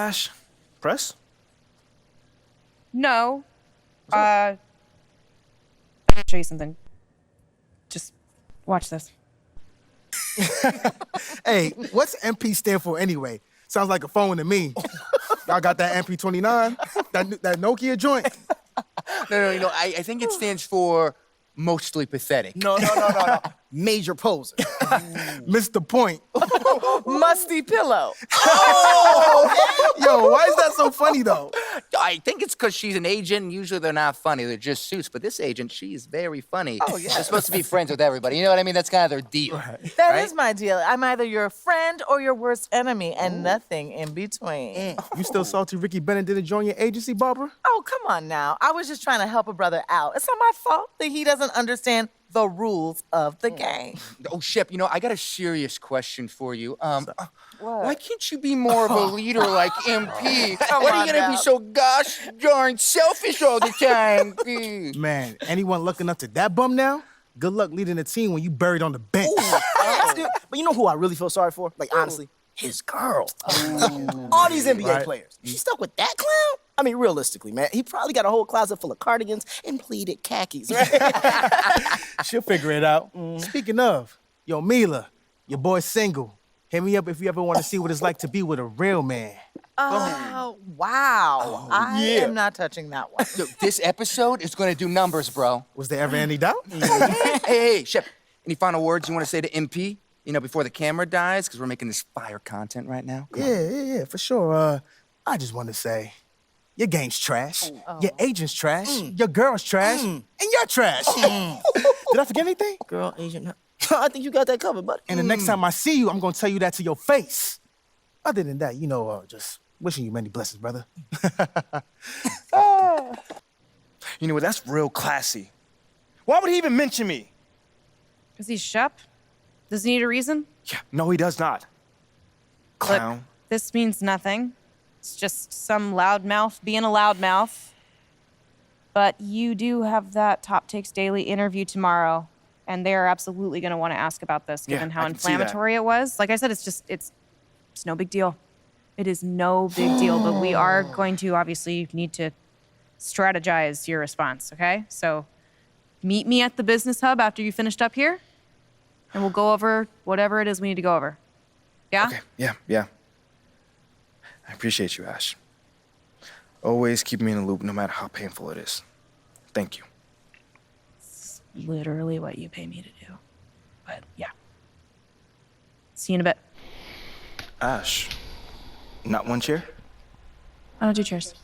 Ash, press? No. I'll show you something. Just watch this. Hey, what's MP stand for anyway? Sounds like a phone to me. Y'all got that MP29? That Nokia joint? No. I think it stands for mostly pathetic. No. Major poser. Missed the point. Musty pillow. Yo, why is that so funny though? I think it's because she's an agent, and usually they're not funny. They're just suits. But this agent, she's very funny. Oh, yeah. They're supposed to be friends with everybody. You know what I mean? That's kind of their deal. That is my deal. I'm either your friend or your worst enemy, and nothing in between. You still salty Ricky Bennett didn't join your agency, Barbara? Oh, come on now. I was just trying to help a brother out. It's not my fault that he doesn't understand the rules of the game. Oh, Shep, I got a serious question for you. Why can't you be more of a leader like MP? Why are you gonna be so gosh darn selfish all the time? Man, anyone looking up to that bum now? Good luck leading the team when you buried on the bench. That's good. But you know who I really feel sorry for? Like, honestly? His girl. All these NBA players. She stuck with that clown? I mean, realistically, man, he probably got a whole closet full of cardigans and pleated khakis. She'll figure it out. Speaking of, yo, Mila, your boy's single. Hit me up if you ever want to see what it's like to be with a real man. Oh, wow. I am not touching that one. Look, this episode is gonna do numbers, bro. Was there ever any doubt? Hey, Shep, any final words you want to say to MP? Before the camera dies, because we're making this fire content right now. Come on. Yeah, for sure. I just want to say, your game's trash. Your agent's trash. Your girl's trash. And you're trash. Did I forget anything? Girl, agent, I think you got that covered, buddy. And the next time I see you, I'm going to tell you that to your face. Other than that, just wishing you many blessings, brother. You know what? That's real classy. Why would he even mention me? Because he's Shep? Does he need a reason? Yeah, no, he does not. Clown. Look, this means nothing. It's just some loudmouth being a loudmouth. But you do have that Top Takes Daily interview tomorrow, and they are absolutely going to want to ask about this, given how I can see that. inflammatory it was. Like I said, it's no big deal. It is no big deal, but we are going to obviously need to strategize your response, okay? So meet me at the business hub after you finished up here, and we'll go over whatever it is we need to go over. Yeah? Okay, yeah. I appreciate you, Ash. Always keep me in the loop, no matter how painful it is. Thank you. It's literally what you pay me to do. But yeah. See you in a bit. Ash, not one chair? I don't do cheers.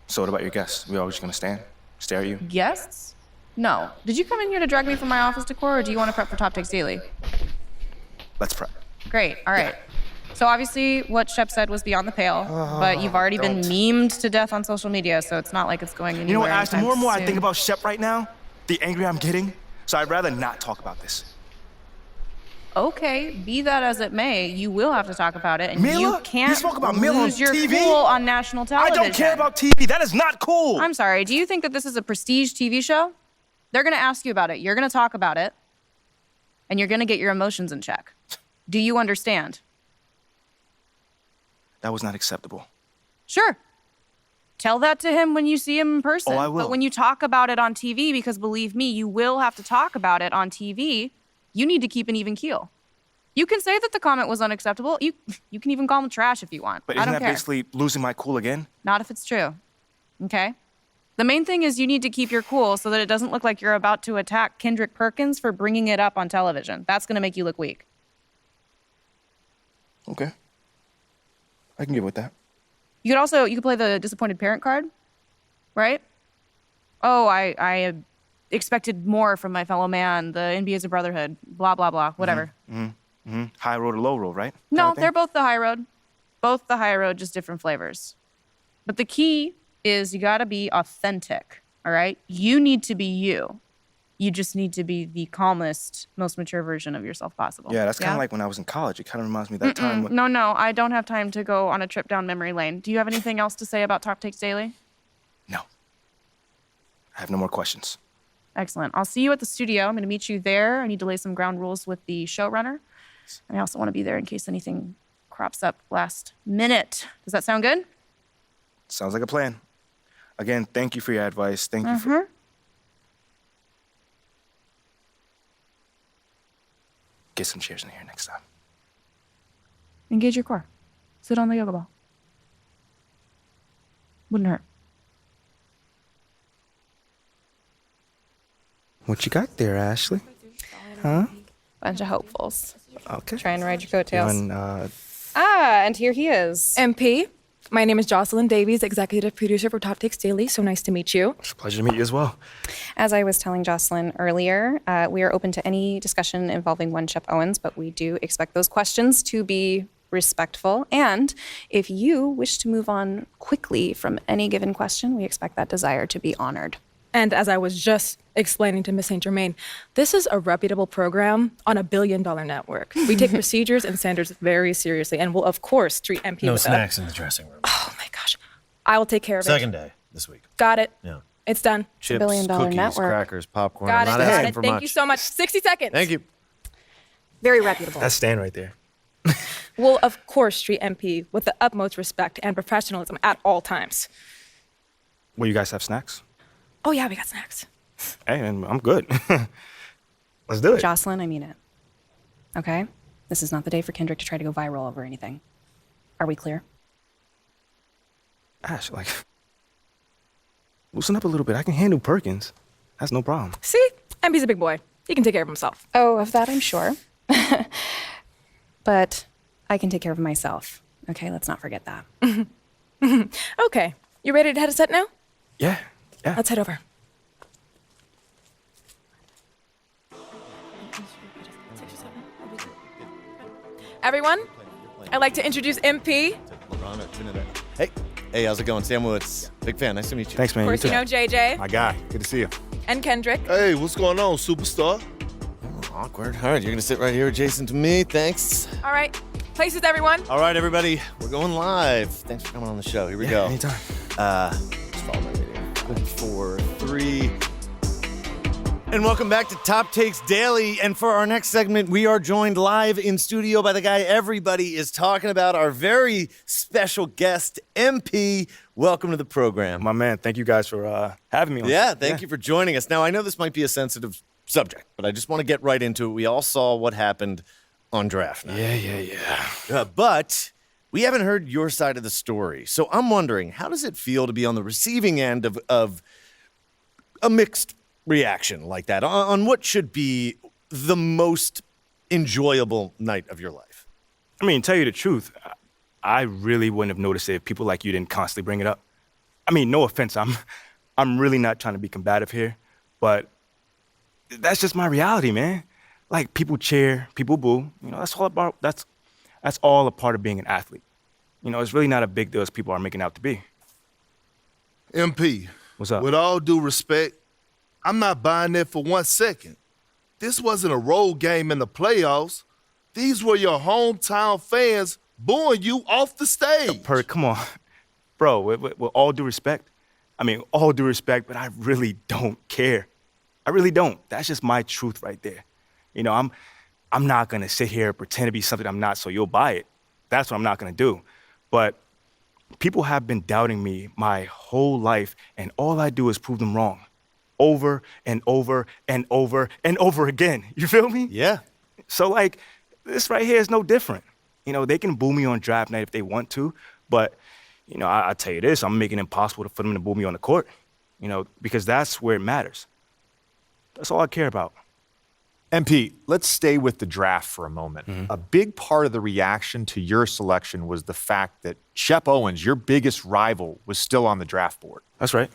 So what about your guests? We all just gonna stand, stare at you? Guests? No. Did you come in here to drag me from my office decor, or do you want to prep for Top Takes Daily? Let's prep. Great. All right. So obviously what Shep said was beyond the pale, but you've already been memed to death on social media, so it's not like it's going anywhere. You know what, Ash? The more and more I anytime think soon. about Shep right now, the angrier I'm getting. So I'd rather not talk about this. Okay, be that as it may, you will have to talk about it, and Mila? you can't You spoke about Mila on lose your TV? cool on national I television. don't care about TV. That is not cool. I'm sorry, do you think that this is a prestige TV show? They're gonna ask you about it, you're gonna talk about it, and you're gonna get your emotions in check. Do you understand? That was not acceptable. Sure. Tell that to him when you see him in person. Oh, I will. But when you talk about it on TV, because believe me, you will have to talk about it on TV, you need to keep an even keel. You can say that the comment was unacceptable. You can even call him trash if you want. But I isn't don't that care. basically losing my cool again? Not if it's true. Okay? The main thing is you need to keep your cool so that it doesn't look like you're about to attack Kendrick Perkins for bringing it up on television. That's going to make you look weak. Okay. I can get with that. You could play the disappointed parent card, right? Oh, I expected more from my fellow man. The NBA is a brotherhood. Blah, blah, blah. Whatever. High road or low road, right? No, Kinda thing? they're both the high road. Both the high road, just different flavors. But the key is you gotta be authentic, all right? You need to be you. You just need to be the calmest, most mature version of yourself possible. Yeah, that's kind of like when I was in college. It kind of reminds me of that time when... No, I don't have time to go on a trip down memory lane. Do you have anything else to say about Top Takes Daily? No. I have no more questions. Excellent. I'll see you at the studio. I'm going to meet you there. I need to lay some ground rules with the showrunner. And I also want to be there in case anything crops up last minute. Does that sound good? Sounds like a plan. Again, thank you for your advice. Thank you for... Get some chairs in here next time. Engage your core. Sit on the yoga ball. Wouldn't hurt. What you got there, Ashley? Huh? Bunch of hopefuls. Okay. Trying to ride your coattails. And, And here he is. MP, my name is Jocelyn Davies, executive producer for Top Takes Daily. So nice to meet you. it's a pleasure to meet you as well. As I was telling Jocelyn earlier, we are open to any discussion involving one Shep Owens, but we do expect those questions to be respectful. And if you wish to move on quickly from any given question, we expect that desire to be honored. And as I was just explaining to Miss St. Germain, this is a reputable program on $1 billion network. We take procedures and standards very seriously and will, of course, treat MP No with snacks in the dressing room. Oh my gosh. I will take care of it. Second day this week. Got it. Yeah. It's done. Chips, $1 billion cookies, network. crackers, popcorn. Got it. I'm not Got asking it. for Thank much. you so much. 60 seconds. Thank you. Very reputable. That's Stan right there. We'll, of course, treat MP with the utmost respect and professionalism at all times. Well, you guys have snacks? Oh, yeah, we got snacks. Hey, and I'm good. Let's do it. Jocelyn, I mean it. Okay? This is not the day for Kendrick to try to go viral over anything. Are we clear? Ash, like, loosen up a little bit. I can handle Perkins. That's no problem. See? MP's a big boy. He can take care of himself. Oh, of that I'm sure. But I can take care of myself. Okay, let's not forget that. Okay. You ready to head a set now? Yeah. Let's head over. Everyone, I'd like to introduce MP. Hey, how's it going? Sam Woods. Big fan. Nice to meet you. Thanks, man. Of course, you know JJ My guy. Good to see you. and Kendrick. Hey, what's going on, superstar? Awkward. All right, you're going to sit right here adjacent to me. Thanks. All right. Places, everyone. All right, everybody. We're going live. Thanks for coming on the show. Here we go. Anytime. Just follow my video. 4, 3. And welcome back to Top Takes Daily. And for our next segment, we are joined live in studio by the guy everybody is talking about, our very special guest, MP. Welcome to the program. My man, thank you guys for having me on. Yeah, thank you for joining us. Now, I know this might be a sensitive subject, but I just want to get right into it. We all saw what happened on draft night. Yeah. But we haven't heard your side of the story. So I'm wondering, how does it feel to be on the receiving end of a mixed reaction like that on what should be the most enjoyable night of your life? I mean, tell you the truth, I really wouldn't have noticed it if people like you didn't constantly bring it up. I mean, no offense, I'm really not trying to be combative here, but that's just my reality, man. Like, people cheer, people boo. You know, that's all a part of being an athlete. You know, it's really not a big deal as people are making out to be. MP, What's up? with all due respect, I'm not buying that for 1 second. This wasn't a road game in the playoffs. These were your hometown fans booing you off the stage. Come on. Bro, with all due respect, but I really don't care. I really don't. That's just my truth right there. You know, I'm not gonna sit here and pretend to be something I'm not so you'll buy it. That's what I'm not gonna do. But people have been doubting me my whole life, and all I do is prove them wrong. Over and over and over and over again. You feel me? Yeah. So, like, this right here is no different. You know, they can boo me on draft night if they want to, but, you know, I'll tell you this, I'm making it impossible for them to boo me on the court, you know, because that's where it matters. That's all I care about. MP, let's stay with the draft for a moment. A big part of the reaction to your selection was the fact that Shep Owens, your biggest rival, was still on the draft board. That's right.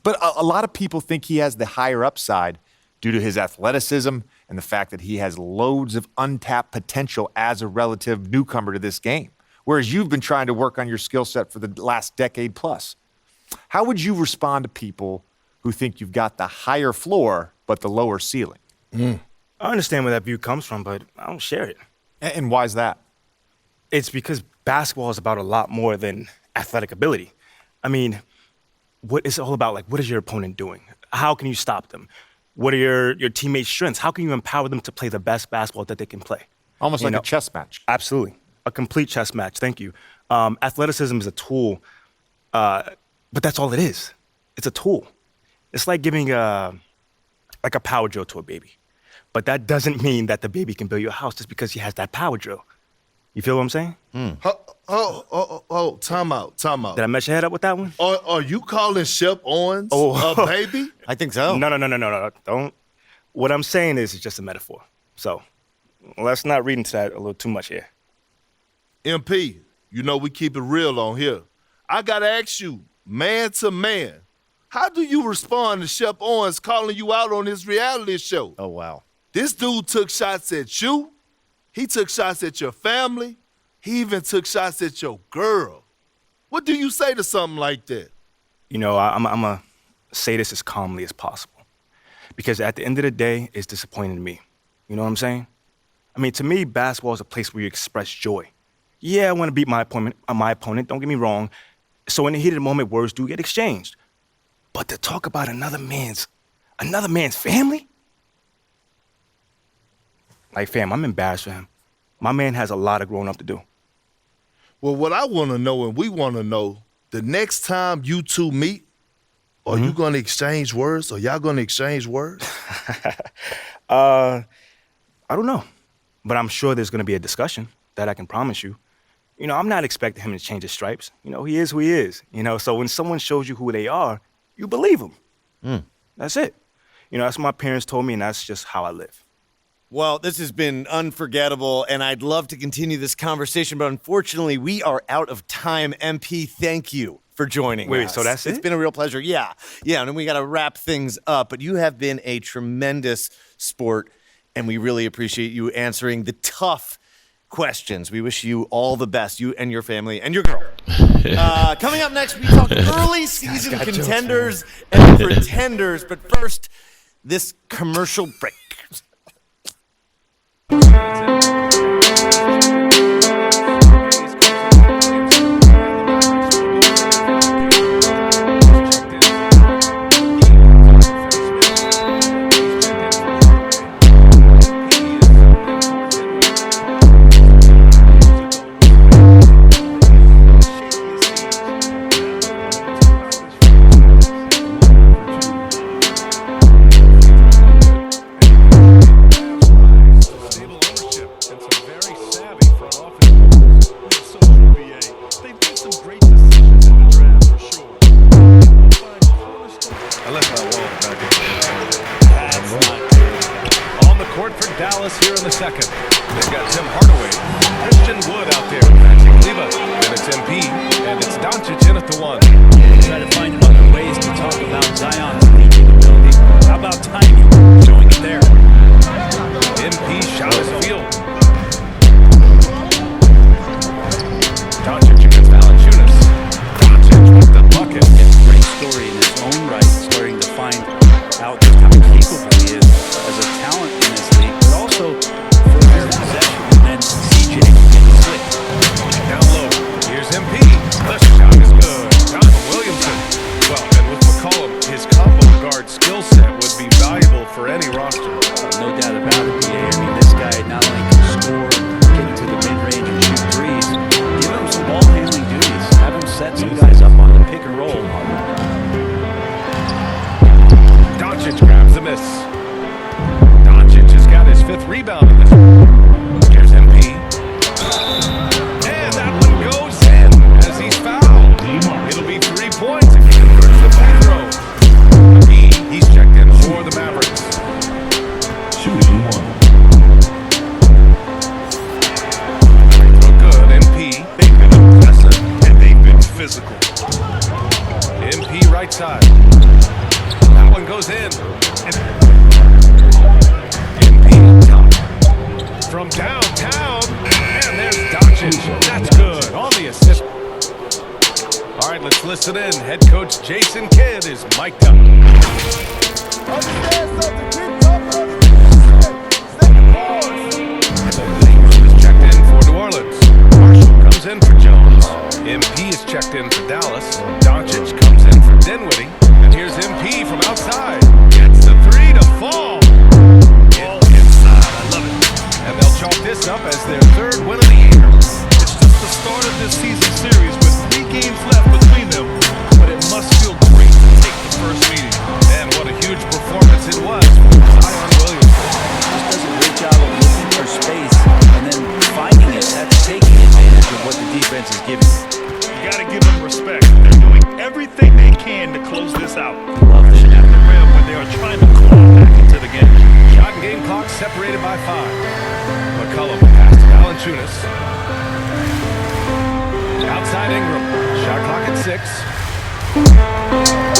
But a lot of people think he has the higher upside due to his athleticism and the fact that he has loads of untapped potential as a relative newcomer to this game, whereas you've been trying to work on your skill set for the last decade plus. How would you respond to people who think you've got the higher floor but the lower ceiling? I understand where that view comes from, but I don't share it. And why's that? It's because basketball is about a lot more than athletic ability. I mean, what it's all about, like, what is your opponent doing? How can you stop them? What are your teammates' strengths? How can you empower them to play the best basketball that they can play? Almost You like know, a chess match. Absolutely. A complete chess match. Thank you. Athleticism is a tool, but that's all it is. It's a tool. It's like giving a power drill to a baby. But that doesn't mean that the baby can build you a house just because he has that power drill. You feel what I'm saying? Time out. Did I mess your head up with that one? Are you calling Shep Owens a baby? I think so. No. Don't. What I'm saying is it's just a metaphor. So let's not read into that a little too much here. MP, you know we keep it real on here. I gotta ask you, man to man, how do you respond to Shep Owens calling you out on his reality show? Oh, wow. This dude took shots at you. He took shots at your family. He even took shots at your girl. What do you say to something like that? You know, I'm going to say this as calmly as possible. Because at the end of the day, it's disappointing to me. You know what I'm saying? I mean, to me, basketball is a place where you express joy. Yeah, I want to beat my opponent, don't get me wrong. So in the heat of the moment, words do get exchanged. But to talk about another man's family? Like, fam, I'm embarrassed for him. My man has a lot of growing up to do. Well, what I want to know and we want to know, the next time you two meet, are you going to exchange words? Are y'all going to exchange words? I don't know. But I'm sure there's going to be a discussion. That I can promise you. You know, I'm not expecting him to change his stripes. You know, he is who he is. You know, so when someone shows you who they are, you believe them. That's it. You know, that's what my parents told me, and that's just how I live. Well, this has been unforgettable, and I'd love to continue this conversation, but unfortunately, we are out of time. MP, thank you for joining us. Wait, so that's it? It's been a real pleasure. Yeah, and then we got to wrap things up, but you have been a tremendous sport, and we really appreciate you answering the tough questions. We wish you all the best, you and your family and your girl. Coming up next, we talk early season contenders and pretenders, but first, this commercial break. Up as their third win of the year. defense is giving me. You gotta give them respect. They're doing everything they can to close this out. Love Pressure that. at the rim when they are trying to claw back into the game. Shot and game clock separated by 5. McCullum pass to Valanciunas. Outside Ingram. Shot clock at 6.